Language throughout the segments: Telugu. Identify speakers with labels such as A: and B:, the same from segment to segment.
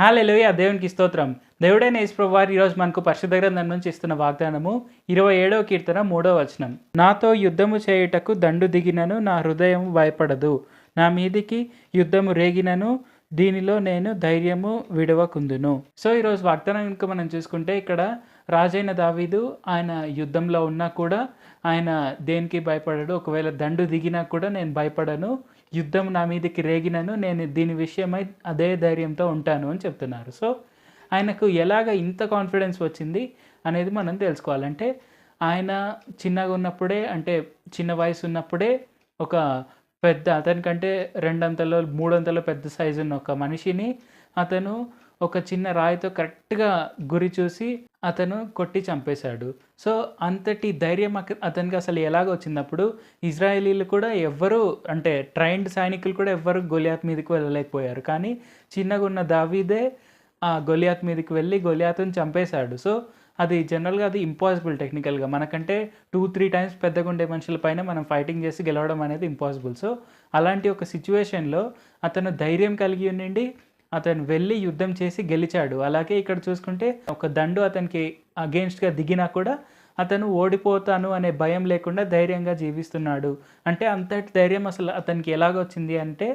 A: హల్లెలూయా! దేవునికి స్తోత్రం. దేవుడైన యేసు ప్రభువారు ఈరోజు మనకు పరిశుద్ధ గ్రంథం నుంచి ఇస్తున్న వాగ్దానము 27వ కీర్తన 3వ వచనం. నాతో యుద్ధము చేయుటకు దండు దిగినను నా హృదయము భయపడదు. నా మీదికి యుద్ధము రేగినను దీనిలో నేను ధైర్యము విడవకుందును. సో ఈరోజు వాగ్దానం కనుక మనం చూసుకుంటే ఇక్కడ రాజైన దావీదు ఆయన యుద్ధంలో ఉన్నా కూడా ఆయన దేనికి భయపడడు. ఒకవేళ దండు దిగినా కూడా నేను భయపడను. యుద్ధం నా మీదకి రేగినను నేను దీని విషయమై అదే ధైర్యంతో ఉంటాను అని చెప్తున్నారు. సో ఆయనకు ఎలాగ ఇంత కాన్ఫిడెన్స్ వచ్చింది అనేది మనం తెలుసుకోవాలంటే ఆయన చిన్నగా ఉన్నప్పుడే అంటే చిన్న వయసు ఉన్నప్పుడే ఒక పెద్ద అతనికంటే 2 అంతలో 3 అంతలో పెద్ద సైజు ఉన్న ఒక మనిషిని అతను ఒక చిన్న రాయితో కరెక్ట్‌గా గురి చూసి అతను కొట్టి చంపేశాడు. సో అంతటి ధైర్యం అతనికి అసలు ఎలాగొచ్చిందప్పుడు ఇజ్రాయేలీలు కూడా ఎవ్వరూ అంటే ట్రైన్డ్ సైనికులు కూడా ఎవ్వరు గొలియాత్ మీదకి వెళ్ళలేకపోయారు. కానీ చిన్నగున్న దావీదే ఆ గొలియాత్ మీదకి వెళ్ళి గొలియాతుని చంపేశాడు. సో అది జనరల్‌గా అది ఇంపాసిబుల్ టెక్నికల్‌గా. మనకంటే 2, 3 టైమ్స్ పెద్దగుండే మనుషుల పైన మనం ఫైటింగ్ చేసి గెలవడం అనేది ఇంపాసిబుల్. సో అలాంటి ఒక సిట్యుయేషన్‌లో అతను ధైర్యం కలిగి ఉండిండి అతను వెళ్ళి యుద్ధం చేసి గెలిచాడు. అలాగే ఇక్కడ చూసుకుంటే ఒక దండు అతనికి అగెయిన్స్ట్‌గా దిగినా కూడా అతను ఓడిపోతాను అనే భయం లేకుండా ధైర్యంగా జీవిస్తున్నాడు. అంటే అంతటి ధైర్యం అసలు అతనికి ఎలాగొచ్చింది అంటే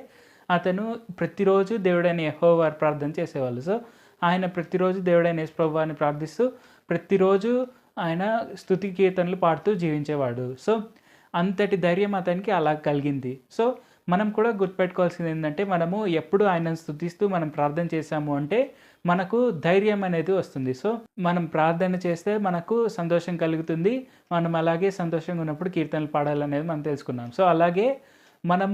A: అతను ప్రతిరోజు దేవుడైన యెహోవా ప్రార్థన చేసేవాళ్ళు. సో ఆయన ప్రతిరోజు దేవుడైన యేసు ప్రభువాని ప్రార్థిస్తూ ప్రతిరోజు ఆయన స్తుతి కీర్తనలు పాడుతూ జీవించేవాడు. సో అంతటి ధైర్యం అతనికి అలా కలిగింది. సో మనం కూడా గుర్తుపెట్టుకోవాల్సింది ఏంటంటే మనము ఎప్పుడు ఆయనను స్తుతిస్తూ మనం ప్రార్థన చేశాము అంటే మనకు ధైర్యం అనేది వస్తుంది. సో మనం ప్రార్థన చేస్తే మనకు సంతోషం కలుగుతుంది. మనం అలాగే సంతోషంగా ఉన్నప్పుడు కీర్తనలు పాడాలనేది మనం తెలుసుకున్నాం. సో అలాగే మనం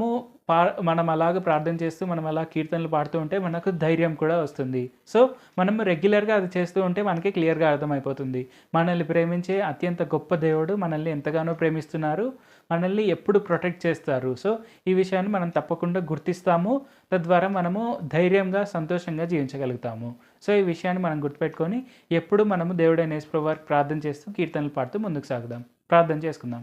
A: అలాగ ప్రార్థన చేస్తూ మనం అలా కీర్తనలు పాడుతూ ఉంటే మనకు ధైర్యం కూడా వస్తుంది. సో మనం రెగ్యులర్‌గా అది చేస్తూ ఉంటే మనకి క్లియర్‌గా అర్థమైపోతుంది. మనల్ని ప్రేమించే అత్యంత గొప్ప దేవుడు మనల్ని ఎంతగానో ప్రేమిస్తున్నారు. మనల్ని ఎప్పుడు ప్రొటెక్ట్ చేస్తారు. సో ఈ విషయాన్ని మనం తప్పకుండా గుర్తిస్తాము. తద్వారా మనము ధైర్యంగా, సంతోషంగా జీవించగలుగుతాము. సో ఈ విషయాన్ని మనం గుర్తుపెట్టుకొని ఎప్పుడు మనము దేవుడైన యేసు ప్రభువారికి ప్రార్థన చేస్తూ కీర్తనలు పాడుతూ ముందుకు సాగుదాం. ప్రార్థన చేసుకుందాం.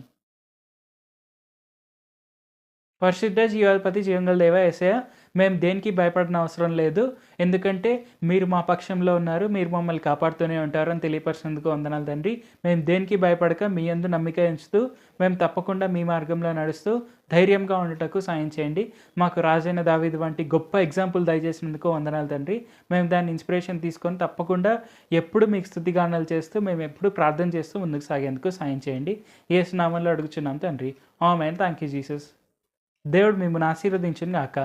A: పరిశుద్ధ జీవాధిపతి జీవంగల దేవా యేసయ్య మేము దేనికి భయపడిన అవసరం లేదు. ఎందుకంటే మీరు మా పక్షంలో ఉన్నారు. మీరు మమ్మల్ని కాపాడుతూనే ఉంటారు అని తెలియపరిచినందుకు వందనాలు తండ్రి. మేము దేనికి భయపడక మీ యందు నమ్మిక ఉంచుతూ మేము తప్పకుండా మీ మార్గంలో నడుస్తూ ధైర్యంగా ఉండటకు సాయం చేయండి. మాకు రాజైన దావీదు వంటి గొప్ప ఎగ్జాంపుల్ దయచేసినందుకు వందనాలు తండ్రి. మేము దాన్ని ఇన్స్పిరేషన్ తీసుకొని తప్పకుండా ఎప్పుడు మీకు స్తుతిగానాలు చేస్తూ మేము ఎప్పుడు ప్రార్థన చేస్తూ ముందుకు సాగేందుకు సాయం చేయండి. యేసు నామములో అడుగుచున్నాం తండ్రి. ఆమేన్. Thank you Jesus. దేవుడు మిమ్మల్ని ఆశీర్వదించును గాక.